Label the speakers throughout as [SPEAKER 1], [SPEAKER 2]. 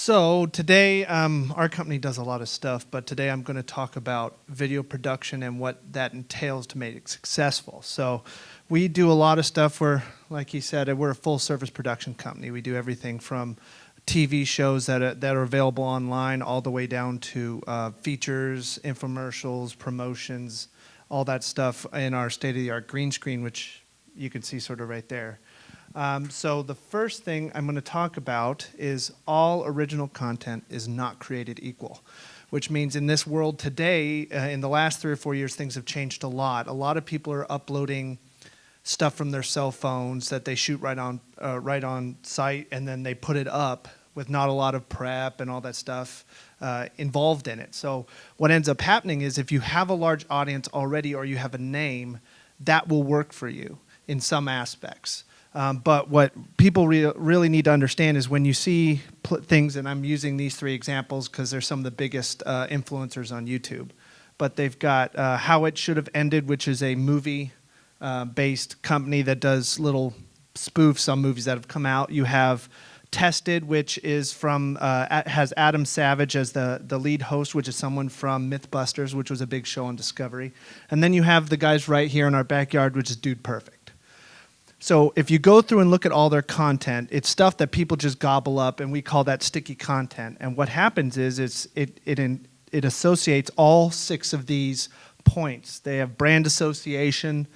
[SPEAKER 1] So today, our company does a lot of stuff, but today I'm going to talk about video production and what that entails to make it successful. So we do a lot of stuff where, like he said, we're a full-service production company. We do everything from TV shows that are available online all the way down to features, infomercials, promotions, all that stuff in our state-of-the-art green screen, which you can see sort of right there. So the first thing I'm going to talk about is all original content is not created equal, which means in this world today, in the last 3 or 4 years, things have changed a lot. A lot of people are uploading stuff from their cell phones that they shoot right on site, and then they put it up with not a lot of prep and all that stuff involved in it. So what ends up happening is if you have a large audience already or you have a name, that will work for you in some aspects. But what people really need to understand is when you see things, and I'm using these 3 examples because they're some of the biggest influencers on YouTube, but they've got How It Should Have Ended, which is a movie-based company that does little spoofs on movies that have come out. You have Tested, which is from has Adam Savage as the lead host, which is someone from Mythbusters, which was a big show on Discovery. And then you have the guys right here in our backyard, which is Dude Perfect. So if you go through and look at all their content, it's stuff that people just gobble up, and we call that sticky content. And what happens is it associates all 6 of these points. They have brand association,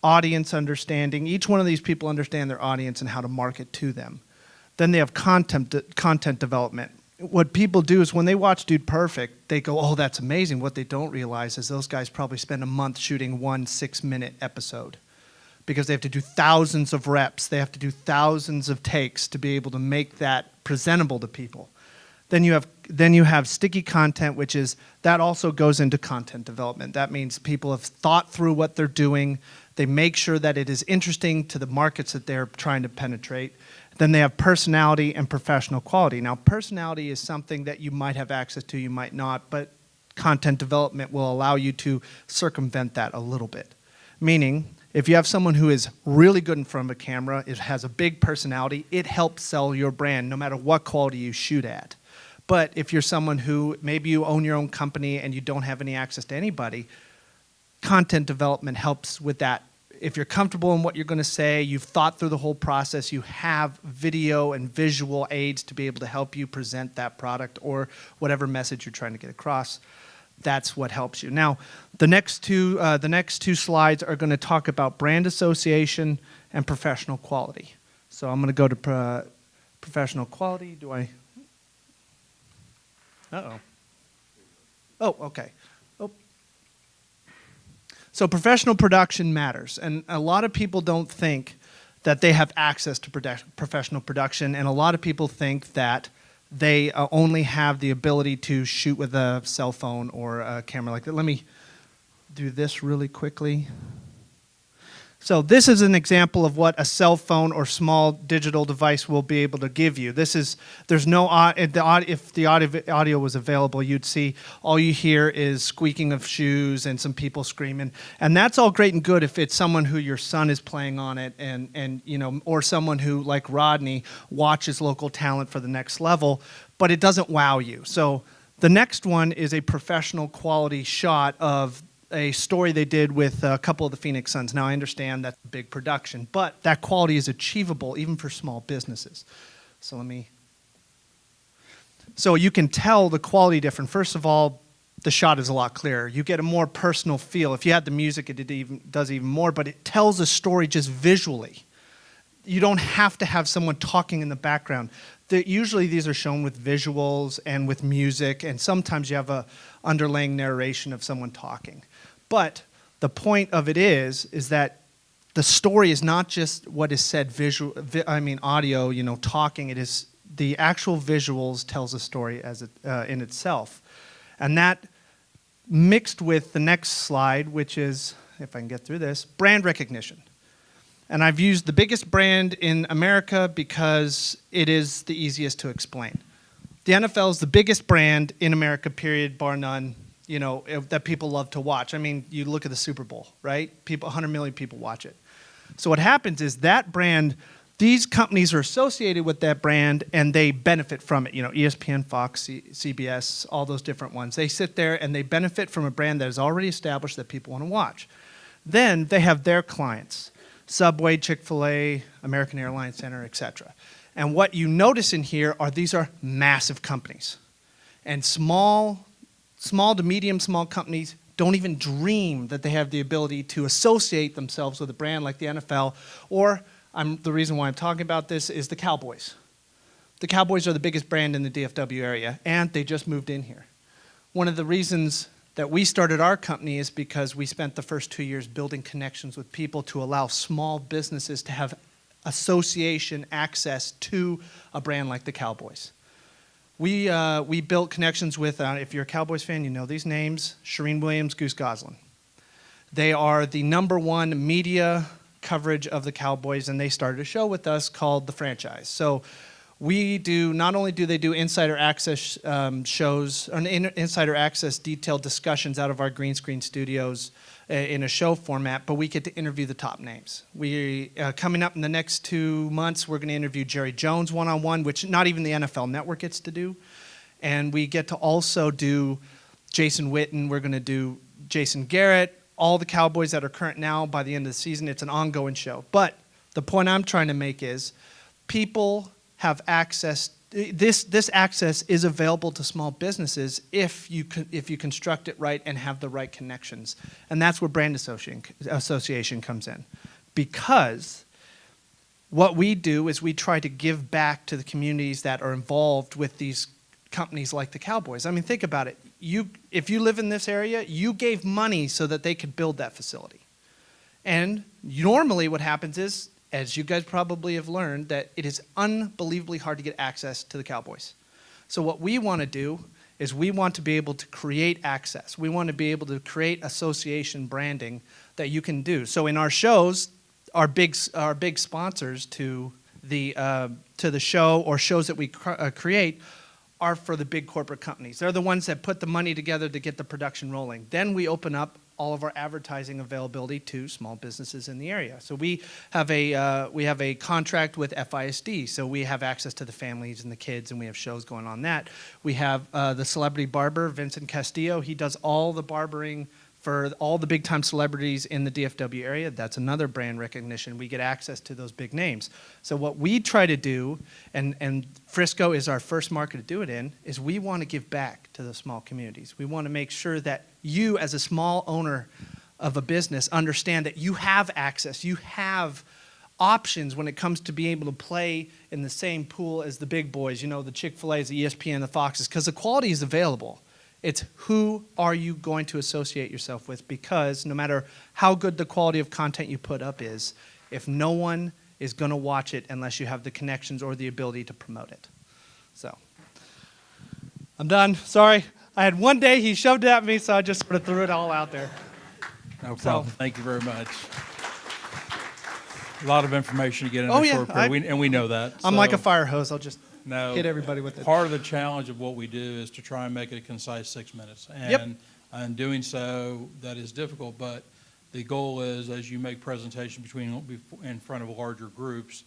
[SPEAKER 1] audience understanding. Each one of these people understand their audience and how to market to them. Then they have content development. What people do is when they watch Dude Perfect, they go, oh, that's amazing. What they don't realize is those guys probably spend a month shooting 1 6-minute episode, because they have to do thousands of reps. They have to do thousands of takes to be able to make that presentable to people. Then you have sticky content, which is, that also goes into content development. That means people have thought through what they're doing. They make sure that it is interesting to the markets that they're trying to penetrate. Then they have personality and professional quality. Now, personality is something that you might have access to, you might not, but content development will allow you to circumvent that a little bit. Meaning, if you have someone who is really good in front of a camera, it has a big personality, it helps sell your brand no matter what quality you shoot at. But if you're someone who, maybe you own your own company and you don't have any access to anybody, content development helps with that. If you're comfortable in what you're going to say, you've thought through the whole process, you have video and visual aids to be able to help you present that product or whatever message you're trying to get across, that's what helps you. Now, the next two slides are going to talk about brand association and professional quality. So I'm going to go to professional quality. Do I? Uh-oh. Oh, okay. Oh. So professional production matters, and a lot of people don't think that they have access to professional production, and a lot of people think that they only have the ability to shoot with a cell phone or a camera like that. Let me do this really quickly. So this is an example of what a cell phone or small digital device will be able to give you. There's no if the audio was available, you'd see all you hear is squeaking of shoes and some people screaming, and that's all great and good if it's someone who your son is playing on it, and you know, or someone who, like Rodney, watches local talent for the next level, but it doesn't wow you. So the next one is a professional quality shot of a story they did with a couple of the Phoenix Suns. Now, I understand that's a big production, but that quality is achievable even for small businesses. So you can tell the quality difference. First of all, the shot is a lot clearer. You get a more personal feel. If you had the music, it does even more, but it tells a story just visually. You don't have to have someone talking in the background. Usually these are shown with visuals and with music, and sometimes you have a underlying narration of someone talking. But the point of it is that the story is not just what is said audio, you know, talking. It is the actual visuals tells a story as in itself. And that mixed with the next slide, which is, if I can get through this, brand recognition. And I've used the biggest brand in America because it is the easiest to explain. The NFL is the biggest brand in America, period, bar none, you know, that people love to watch. I mean, you look at the Super Bowl, right? 100 million people watch it. So what happens is that brand, these companies are associated with that brand and they benefit from it. You know, ESPN, Fox, CBS, all those different ones. They sit there and they benefit from a brand that is already established that people want to watch. Then they have their clients, Subway, Chick-fil-A, American Airlines Center, etc. And what you notice in here are these are massive companies. And small to medium small companies don't even dream that they have the ability to associate themselves with a brand like the NFL, or the reason why I'm talking about this is the Cowboys. The Cowboys are the biggest brand in the DFW area, and they just moved in here. One of the reasons that we started our company is because we spent the first 2 years building connections with people to allow small businesses to have association access to a brand like the Cowboys. We built connections with, if you're a Cowboys fan, you know these names, Shereen Williams, Goose Goslin. They are the #1 media coverage of the Cowboys, and they started a show with us called The Franchise. So we do, not only do they do insider access shows, or insider access detailed discussions out of our green screen studios in a show format, but we get to interview the top names. Coming up in the next 2 months, we're going to interview Jerry Jones one-on-one, which not even the NFL Network gets to do. And we get to also do Jason Witten. We're going to do Jason Garrett, all the Cowboys that are current now. By the end of the season, it's an ongoing show. But the point I'm trying to make is people have access. This access is available to small businesses if you construct it right and have the right connections. And that's where brand association comes in. Because what we do is we try to give back to the communities that are involved with these companies like the Cowboys. I mean, think about it. If you live in this area, you gave money so that they could build that facility. And normally what happens is, as you guys probably have learned, that it is unbelievably hard to get access to the Cowboys. So what we want to do is we want to be able to create access. We want to be able to create association branding that you can do. So in our shows, our big sponsors to the show or shows that we create are for the big corporate companies. They're the ones that put the money together to get the production rolling. Then we open up all of our advertising availability to small businesses in the area. So we have a contract with FISD, so we have access to the families and the kids, and we have shows going on that. We have the celebrity barber, Vincent Castillo. He does all the barbering for all the big-time celebrities in the DFW area. That's another brand recognition. We get access to those big names. So what we try to do, and Frisco is our first market to do it in, is we want to give back to the small communities. We want to make sure that you, as a small owner of a business, understand that you have access. You have options when it comes to being able to play in the same pool as the big boys, you know, the Chick-fil-A's, the ESPN, the Foxes, because the quality is available. It's who are you going to associate yourself with, because no matter how good the quality of content you put up is, if no one is going to watch it unless you have the connections or the ability to promote it. So, I'm done. Sorry. I had one day he shoved it at me, so I just sort of threw it all out there.
[SPEAKER 2] No problem. Thank you very much. A lot of information to get in
[SPEAKER 1] Oh,
[SPEAKER 2] a
[SPEAKER 1] yeah,
[SPEAKER 2] short period, and we know that.
[SPEAKER 1] I'm like a fire hose. I'll just
[SPEAKER 2] No,
[SPEAKER 1] hit everybody with it.
[SPEAKER 2] Part of the challenge of what we do is to try and make it a concise 6 minutes. And in doing so, that is difficult, but the goal is, as you make presentations in front of larger groups,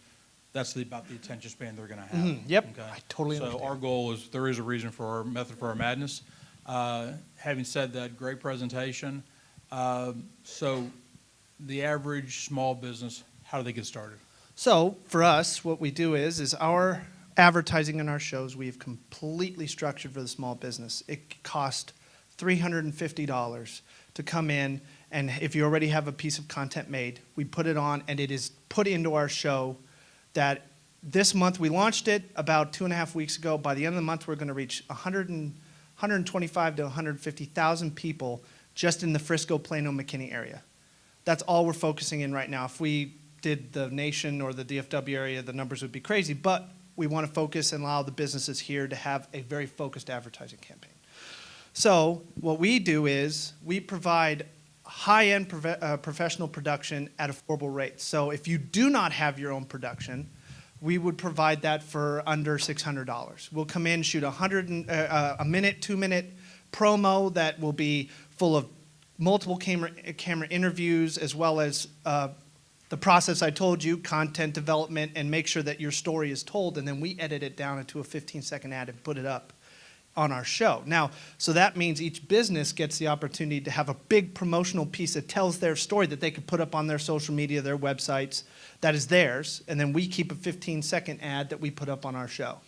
[SPEAKER 2] that's about the attention span they're going to have.
[SPEAKER 1] Yep,
[SPEAKER 2] Okay?
[SPEAKER 1] I totally understand.
[SPEAKER 2] So our goal is, there is a reason for our method for our madness. Having said that, great presentation. So the average small business, how do they get started?
[SPEAKER 1] So for us, what we do is our advertising in our shows, we've completely structured for the small business. It costs $350 to come in, and if you already have a piece of content made, we put it on, and it is put into our show. That this month, we launched it about 2.5 weeks ago. By the end of the month, we're going to reach 125 to 150,000 people just in the Frisco, Plano, McKinney area. That's all we're focusing in right now. If we did the nation or the DFW area, the numbers would be crazy, but we want to focus and allow the businesses here to have a very focused advertising campaign. So what we do is we provide high-end professional production at affordable rates. So if you do not have your own production, we would provide that for under $600. We'll come in, shoot a minute, 2-minute promo that will be full of multiple camera interviews, as well as the the process I told you, content development, and make sure that your story is told, and then we edit it down into a 15-second ad and put it up on our show. Now, so that means each business gets the opportunity to have a big promotional piece that tells their story that they could put up on their social media, their websites, that is theirs, and then we keep a 15-second ad that we put up on our show.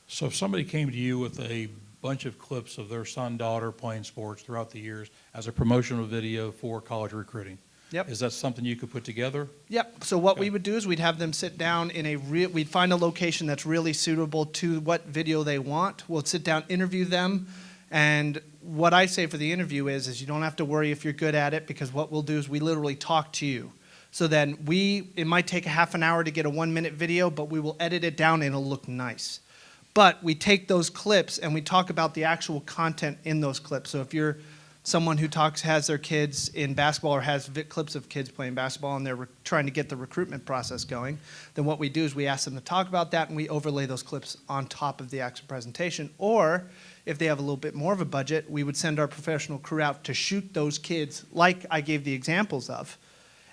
[SPEAKER 2] So if somebody came to you with a bunch of clips of their son, daughter playing sports throughout the years as a promotional video for college recruiting,
[SPEAKER 1] Yep.
[SPEAKER 2] is that something you could put together?
[SPEAKER 1] Yep. So what
[SPEAKER 2] Okay.
[SPEAKER 1] we would do is we'd have them sit down in we'd find a location that's really suitable to what video they want. We'll sit down, interview them, and what I say for the interview is you don't have to worry if you're good at it, because what we'll do is we literally talk to you. So then it might take a half an hour to get a 1-minute video, but we will edit it down and it'll look nice. But we take those clips and we talk about the actual content in those clips. So if you're someone who has their kids in basketball or has clips of kids playing basketball and they're trying to get the recruitment process going, then what we do is we ask them to talk about that and we overlay those clips on top of the actual presentation. Or if they have a little bit more of a budget, we would send our professional crew out to shoot those kids like I gave the examples of.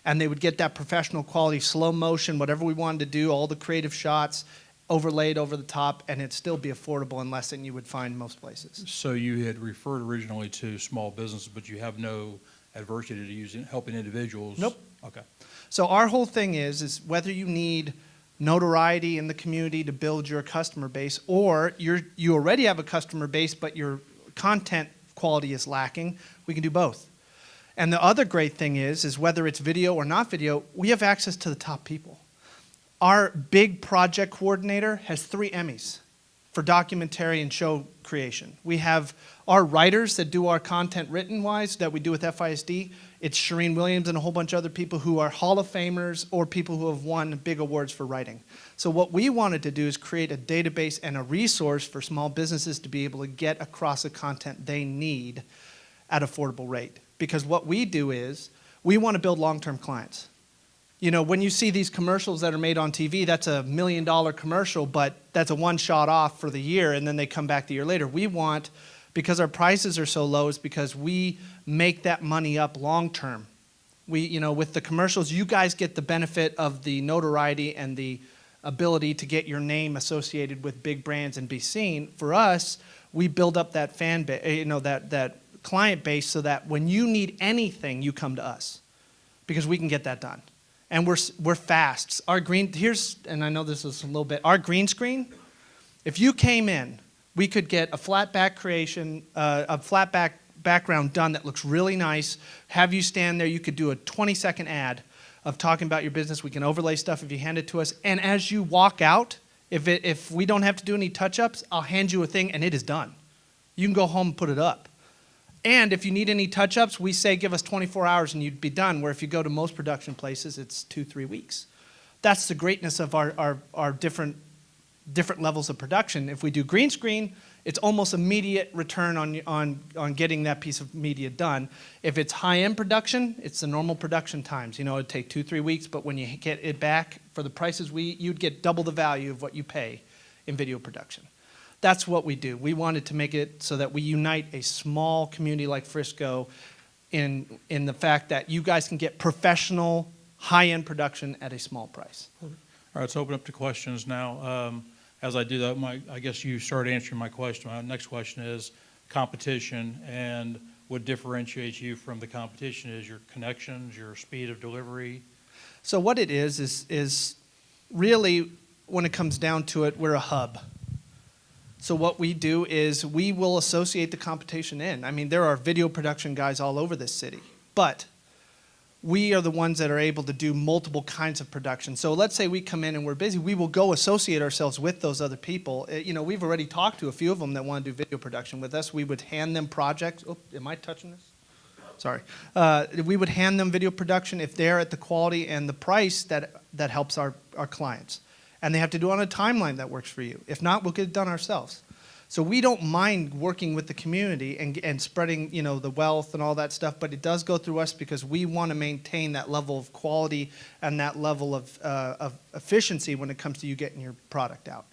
[SPEAKER 1] And they would get that professional quality, slow motion, whatever we wanted to do, all the creative shots, overlaid over the top, and it'd still be affordable and less than you would find most places.
[SPEAKER 2] So you had referred originally to small businesses, but you have no adversity to using helping individuals?
[SPEAKER 1] Nope.
[SPEAKER 2] Okay.
[SPEAKER 1] So our whole thing is whether you need notoriety in the community to build your customer base, or you already have a customer base but your content quality is lacking, we can do both. And the other great thing is whether it's video or not video, we have access to the top people. Our big project coordinator has 3 Emmys for documentary and show creation. We have our writers that do our content written-wise that we do with FISD. It's Shireen Williams and a whole bunch of other people who are Hall of Famers or people who have won big awards for writing. So what we wanted to do is create a database and a resource for small businesses to be able to get across the content they need at affordable rate. Because what we do is we want to build long-term clients. You know, when you see these commercials that are made on TV, that's a $1 million commercial, but that's a one-shot off for the year, and then they come back the year later. We want, because our prices are so low, is because we make that money up long-term. With the commercials, you guys get the benefit of the notoriety and the ability to get your name associated with big brands and be seen. For us, we build up that fan base, that client base, so that when you need anything, you come to us, because we can get that done. And we're fast. And I know this is a little bit, our green screen, if you came in, we could get a flat back creation, a flat background done that looks really nice, have you stand there, you could do a 20-second ad of talking about your business, we can overlay stuff if you hand it to us, and as you walk out, if we don't have to do any touch-ups, I'll hand you a thing and it is done. You can go home and put it up. And if you need any touch-ups, we say give us 24 hours and you'd be done, where if you go to most production places, it's 2-3 weeks. That's the greatness of our different levels of production. If we do green screen, it's almost immediate return on getting that piece of media done. If it's high-end production, it's the normal production times. It'd take 2-3 weeks, but when you get it back for the prices you'd get double the value of what you pay in video production. That's what we do. We wanted to make it so that we unite a small community like Frisco in the fact that you guys can get professional, high-end production at a small price.
[SPEAKER 2] All right, let's open up to questions now. As I do that, I guess you started answering my question. My next question is competition, and what differentiates you from the competition is your connections, your speed of delivery.
[SPEAKER 1] So what it is really, when it comes down to it, we're a hub. So what we do is we will associate the competition in. I mean, there are video production guys all over this city, but we are the ones that are able to do multiple kinds of production. So let's say we come in and we're busy, we will go associate ourselves with those other people. We've already talked to a few of them that want to do video production with us. We would hand them projects. Oh, am I touching this? Sorry. We would hand them video production if they're at the quality and the price that helps our clients. And they have to do it on a timeline that works for you. If not, we'll get it done ourselves. So we don't mind working with the community and spreading, the wealth and all that stuff, but it does go through us because we want to maintain that level of quality and that level of efficiency when it comes to you getting your product out.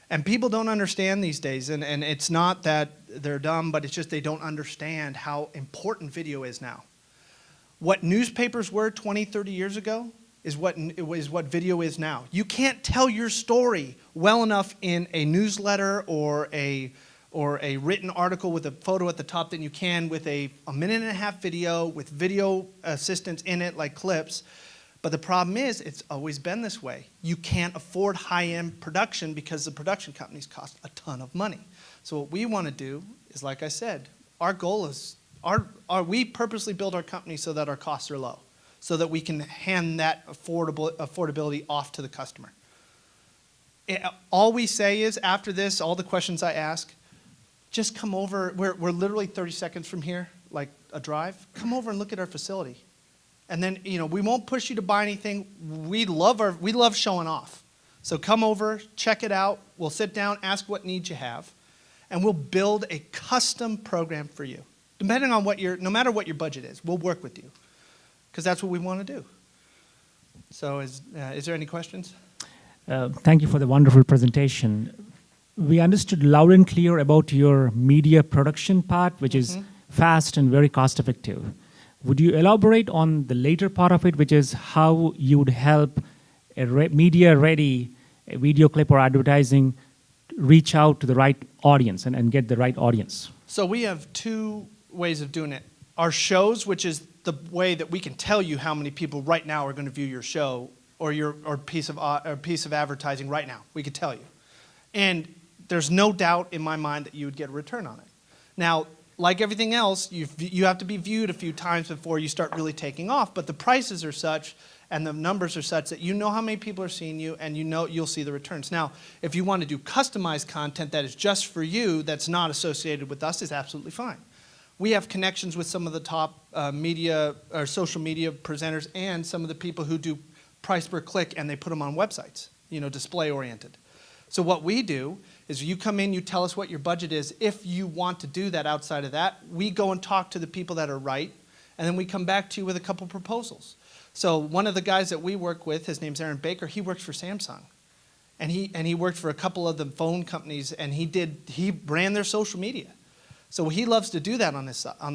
[SPEAKER 1] And people don't understand these days, and it's not that they're dumb, but it's just they don't understand how important video is now. What newspapers were 20, 30 years ago, is what video is now. You can't tell your story well enough in a newsletter or a written article with a photo at the top than you can with a 1.5-minute video with video assistance in it like clips. But the problem is, it's always been this way. You can't afford high-end production because the production companies cost a ton of money. So what we want to do is, like I said, our goal is, we purposely build our company so that our costs are low, so that we can hand that affordability off to the customer. All we say is, after this, all the questions I ask, just come over. We're literally 30 seconds from here, like a drive. Come over and look at our facility. And then, we won't push you to buy anything. We love showing off. So come over, check it out. We'll sit down, ask what needs you have, and we'll build a custom program for you. Depending on no matter what your budget is, we'll work with you, because that's what we want to do. So is there any questions?
[SPEAKER 3] Thank you for the wonderful presentation. We understood loud and clear about your media production part, which is fast and very cost effective. Would you elaborate on the later part of it, which is how you would help a media-ready video clip or advertising reach out to the right audience and get the right audience?
[SPEAKER 1] So we have two ways of doing it. Our shows, which is the way that we can tell you how many people right now are going to view your show or piece of advertising right now. We could tell you. And there's no doubt in my mind that you would get a return on it. Now, like everything else, you have to be viewed a few times before you start really taking off, but the prices are such and the numbers are such that you know how many people are seeing you and you'll see the returns. Now, if you want to do customized content that is just for you, that's not associated with us, is absolutely fine. We have connections with some of the top media or social media presenters and some of the people who do price per click, and they put them on websites, display oriented. So what we do is you come in, you tell us what your budget is. If you want to do that outside of that, we go and talk to the people that are right, and then we come back to you with a couple proposals. So one of the guys that we work with, his name's Aaron Baker, he works for Samsung. And he worked for a couple of the phone companies, and he ran their social media. So he loves to do that on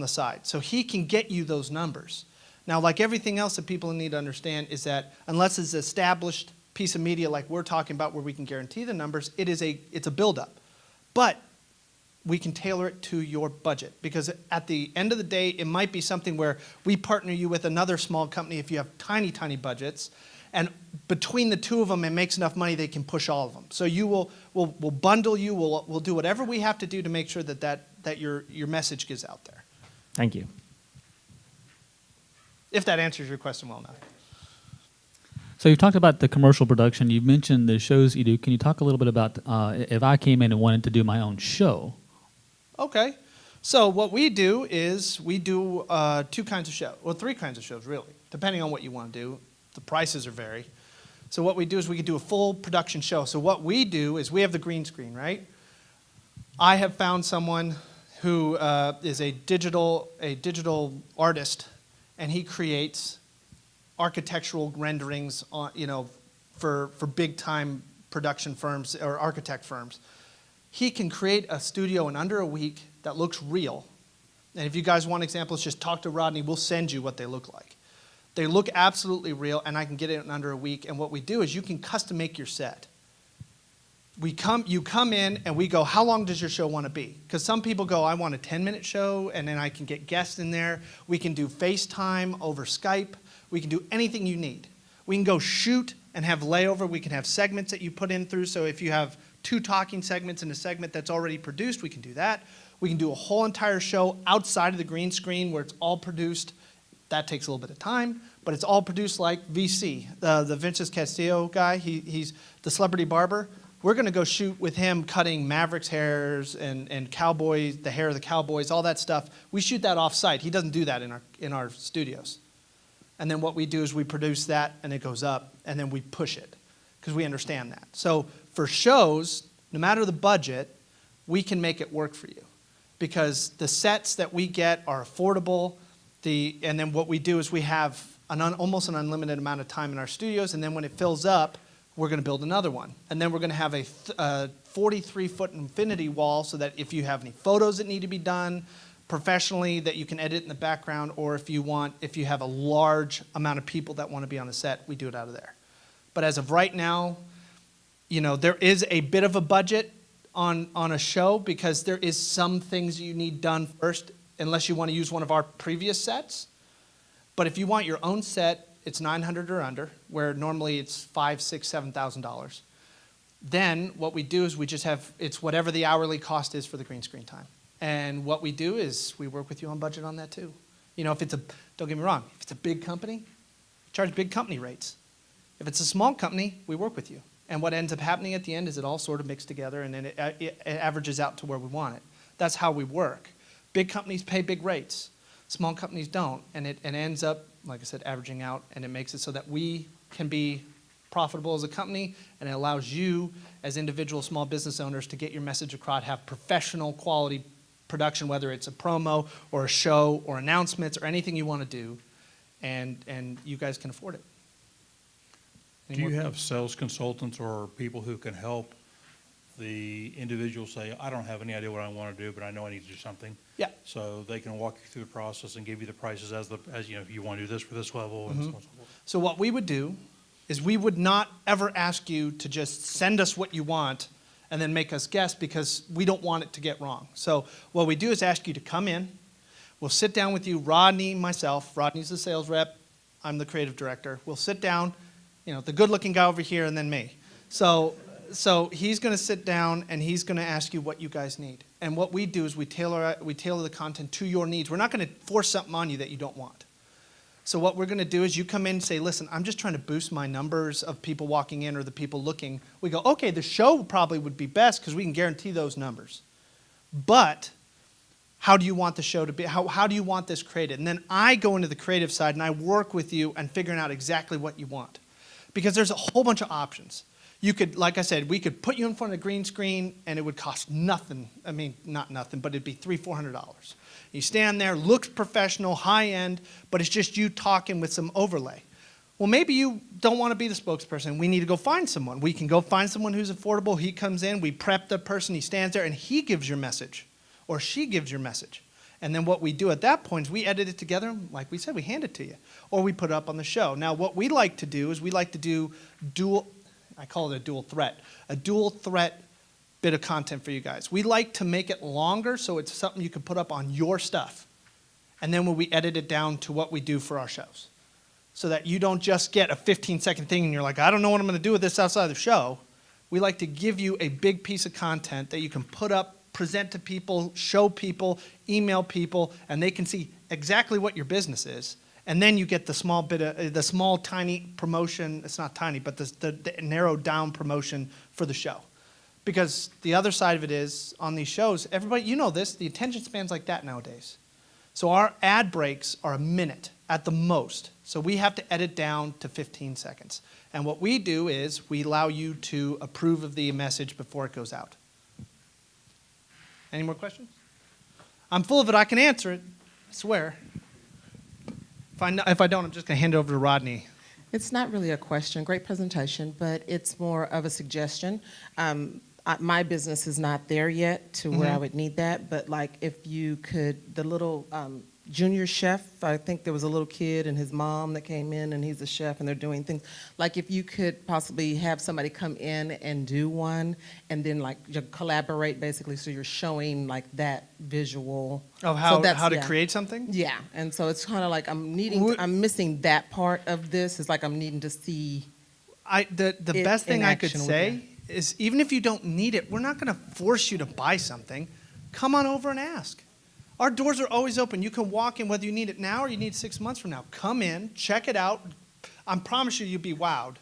[SPEAKER 1] the side. So he can get you those numbers. Now, like everything else that people need to understand is that unless it's an established piece of media like we're talking about where we can guarantee the numbers, it's a buildup. But we can tailor it to your budget, because at the end of the day, it might be something where we partner you with another small company if you have tiny, tiny budgets, and between the two of them, it makes enough money they can push all of them. So we'll bundle you, we'll do whatever we have to do to make sure that your message gets out there.
[SPEAKER 3] Thank you.
[SPEAKER 1] If that answers your question well enough.
[SPEAKER 4] So you talked about the commercial production. You mentioned the shows you do. Can you talk a little bit about if I came in and wanted to do my own show?
[SPEAKER 1] Okay. So what we do is we do two kinds of shows, well, three kinds of shows really, depending on what you want to do. The prices are vary. So what we do is we can do a full production show. So what we do is we have the green screen, right? I have found someone who is a digital artist, and he creates architectural renderings on, for big time production firms or architect firms. He can create a studio in under a week that looks real. And if you guys want examples, just talk to Rodney. We'll send you what they look like. They look absolutely real, and I can get it in under a week. And what we do is you can custom make your set. You come in and we go, how long does your show want to be? Because some people go, I want a 10-minute show, and then I can get guests in there. We can do FaceTime over Skype. We can do anything you need. We can go shoot and have layover. We can have segments that you put in through. So if you have 2 talking segments in a segment that's already produced, we can do that. We can do a whole entire show outside of the green screen where it's all produced. That takes a little bit of time, but it's all produced like VC, the Vinces Castillo guy. He's the celebrity barber. We're going to go shoot with him cutting Mavericks hairs and Cowboys, the hair of the Cowboys, all that stuff. We shoot that off-site. He doesn't do that in our studios. And then what we do is we produce that, and it goes up, and then we push it because we understand that. So for shows, no matter the budget, we can make it work for you because the sets that we get are affordable. And then what we do is we have almost an unlimited amount of time in our studios, and then when it fills up, we're going to build another one. And then we're going to have a 43-foot infinity wall so that if you have any photos that need to be done, professionally that you can edit in the background, or if you have a large amount of people that want to be on the set, we do it out of there. But as of right now, there is a bit of a budget on a show because there is some things you need done first, unless you want to use one of our previous sets. But if you want your own set, it's $900 or under, where normally it's $5,000, $6,000, $7,000. Then what we do is we just have, it's whatever the hourly cost is for the green screen time. And what we do is we work with you on budget on that too. If it's don't get me wrong, if it's a big company, charge big company rates. If it's a small company, we work with you. And what ends up happening at the end is it all sort of mixed together, and then it averages out to where we want it. That's how we work. Big companies pay big rates. Small companies don't, and it ends up, like I said, averaging out, and it makes it so that we can be profitable as a company, and it allows you as individual small business owners to get your message across, have professional quality production, whether it's a promo or a show or announcements or anything you want to do, and you guys can afford it.
[SPEAKER 2] Do you have sales consultants or people who can help the individual say, I don't have any idea what I want to do, but I know I need to do something?
[SPEAKER 1] Yeah.
[SPEAKER 2] So they can walk you through the process and give you the prices as if you want to do this for this level and so on and so forth.
[SPEAKER 1] So what we would do is we would not ever ask you to just send us what you want and then make us guess, because we don't want it to get wrong. So what we do is ask you to come in. We'll sit down with you, Rodney, myself. Rodney's the sales rep. I'm the creative director. We'll sit down, the good-looking guy over here, and then me. So he's going to sit down and he's going to ask you what you guys need. And what we do is we tailor the content to your needs. We're not going to force something on you that you don't want. So what we're going to do is you come in and say, listen, I'm just trying to boost my numbers of people walking in or the people looking. We go, okay, the show probably would be best because we can guarantee those numbers. But how do you want the show to be? How do you want this created? And then I go into the creative side and I work with you and figuring out exactly what you want. Because there's a whole bunch of options. You could, like I said, we could put you in front of a green screen and it would cost nothing. I mean, not nothing, but it'd be $300, $400. You stand there, looks professional, high end, but it's just you talking with some overlay. Well, maybe you don't want to be the spokesperson. We need to go find someone. We can go find someone who's affordable. He comes in, we prep the person, he stands there, and he gives your message, or she gives your message. And then what we do at that point is we edit it together, like we said, we hand it to you, or we put it up on the show. Now, what we like to do is we like to do I call it a dual threat bit of content for you guys. We like to make it longer so it's something you can put up on your stuff. And then when we edit it down to what we do for our shows. So that you don't just get a 15-second thing and you're like, I don't know what I'm going to do with this outside the show. We like to give you a big piece of content that you can put up, present to people, show people, email people, and they can see exactly what your business is. And then you get the small, tiny promotion. It's not tiny, but the narrowed down promotion for the show. Because the other side of it is, on these shows, everybody, you know this, the attention span's like that nowadays. So our ad breaks are a minute at the most. So we have to edit down to 15 seconds. And what we do is we allow you to approve of the message before it goes out. Any more questions? I'm full of it. I can answer it. I swear. If I don't, I'm just going to hand it over to Rodney.
[SPEAKER 5] It's not really a question, great presentation, but it's more of a suggestion. My business is not there yet to where I would need that, but like if you could, the little junior chef, I think there was a little kid and his mom that came in and he's a chef and they're doing things. Like if you could possibly have somebody come in and do one and then like you collaborate basically so you're showing like that visual.
[SPEAKER 1] Of
[SPEAKER 5] So
[SPEAKER 1] how to create something?
[SPEAKER 5] Yeah, and so it's kind of like I'm missing that part of this. It's like I'm needing to see.
[SPEAKER 1] The best thing I could say is even if you don't need it, we're not going to force you to buy something. Come on over and ask. Our doors are always open. You can walk in whether you need it now or you need it 6 months from now. Come in, check it out. I promise you'll be wowed.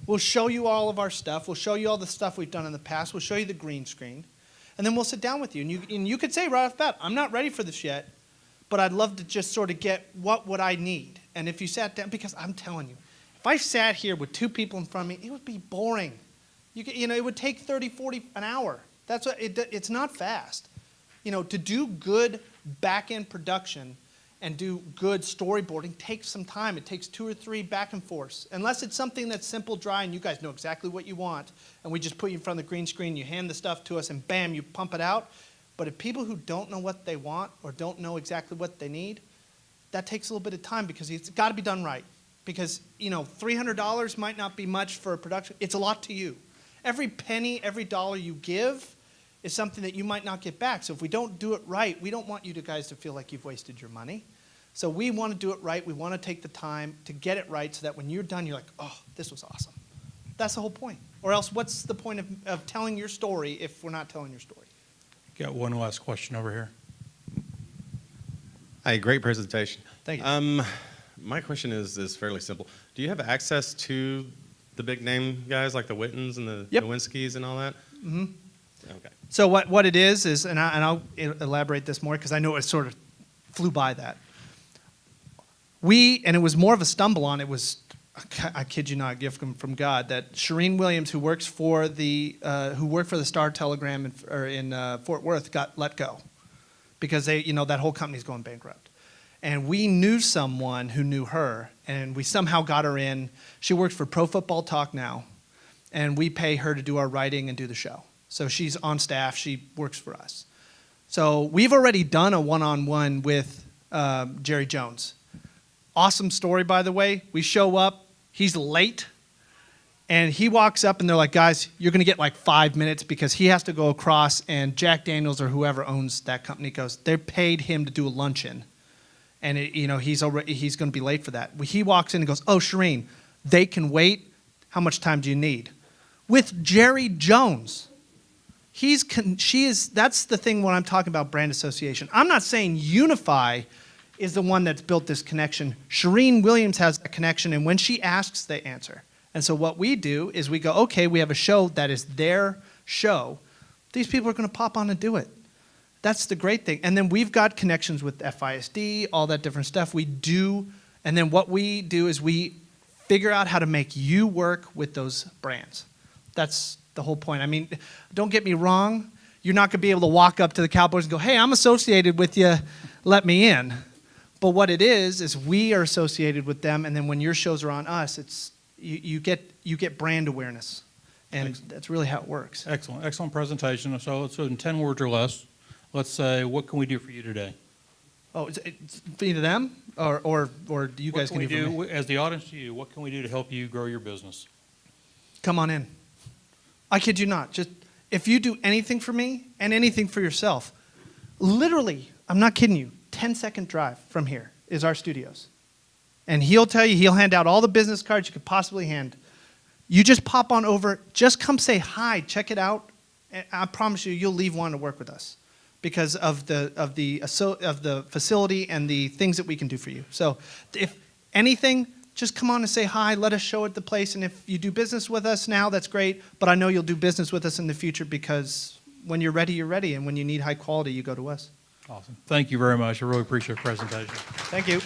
[SPEAKER 1] We'll show you all of our stuff. We'll show you all the stuff we've done in the past. We'll show you the green screen. And then we'll sit down with you. And you could say right off the bat, I'm not ready for this yet, but I'd love to just sort of get what would I need. And if you sat down, because I'm telling you, if I sat here with two people in front of me, it would be boring. It would take 30, 40, an hour. That's what it's not fast. To do good back-end production and do good storyboarding takes some time. It takes 2 or 3 back and forths. Unless it's something that's simple, dry, and you guys know exactly what you want, and we just put you in front of the green screen, you hand the stuff to us, and bam, you pump it out. But if people who don't know what they want or don't know exactly what they need, that takes a little bit of time because it's got to be done right. Because, $300 might not be much for a production. It's a lot to you. Every penny, every dollar you give is something that you might not get back. So if we don't do it right, we don't want you guys to feel like you've wasted your money. So we want to do it right. We want to take the time to get it right so that when you're done, you're like, oh, this was awesome. That's the whole point. Or else what's the point of telling your story if we're not telling your story?
[SPEAKER 2] Got one last question over here.
[SPEAKER 6] Hi, great presentation.
[SPEAKER 1] Thank you.
[SPEAKER 6] My question is fairly simple. Do you have access to the big name guys like the Wittens and the
[SPEAKER 1] Yep.
[SPEAKER 6] Nowinskis and all that?
[SPEAKER 1] Mm-hmm.
[SPEAKER 6] Okay.
[SPEAKER 1] So what it is, and I'll elaborate this more because I know it sort of flew by that. And it was more of a stumble on, it was, I kid you not, a gift from God, that Shireen Williams, who worked for the Star-Telegram in Fort Worth, got let go because that whole company's going bankrupt. And we knew someone who knew her, and we somehow got her in. She works for Pro Football Talk now, and we pay her to do our writing and do the show. So she's on staff. She works for us. So we've already done a one-on-one with Jerry Jones. Awesome story, by the way. We show up. He's late. And he walks up, and they're like, guys, you're going to get like 5 minutes because he has to go across, and Jack Daniels or whoever owns that company goes, they paid him to do a luncheon. And he's going to be late for that. He walks in and goes, oh, Shireen, they can wait. How much time do you need? With Jerry Jones. That's the thing when I'm talking about brand association. I'm not saying Unify is the one that's built this connection. Shireen Williams has a connection, and when she asks, they answer. And so what we do is we go, okay, we have a show that is their show. These people are going to pop on and do it. That's the great thing. And then we've got connections with FISD, all that different stuff. We do, and then what we do is we figure out how to make you work with those brands. That's the whole point. I mean, don't get me wrong. You're not going to be able to walk up to the Cowboys and go, hey, I'm associated with you. Let me in. But what it is we are associated with them, and then when your shows are on us, it's you get brand awareness. And that's really how it works.
[SPEAKER 2] Excellent presentation. So in 10 words or less, let's say, what can we do for you today?
[SPEAKER 1] Oh, it's for you to them, or do you guys can do for me?
[SPEAKER 2] As the audience to you, what can we do to help you grow your business?
[SPEAKER 1] Come on in. I kid you not. Just if you do anything for me and anything for yourself, literally, I'm not kidding you, 10-second drive from here is our studios. And he'll tell you, he'll hand out all the business cards you could possibly hand. You just pop on over, just come say hi, check it out, and I promise you'll leave wanting to work with us because of the facility and the things that we can do for you. So if anything, just come on and say hi, let us show it the place, and if you do business with us now, that's great, but I know you'll do business with us in the future because when you're ready, and when you need high quality, you go to us.
[SPEAKER 2] Awesome. Thank you very much. I really appreciate the presentation.
[SPEAKER 1] Thank you.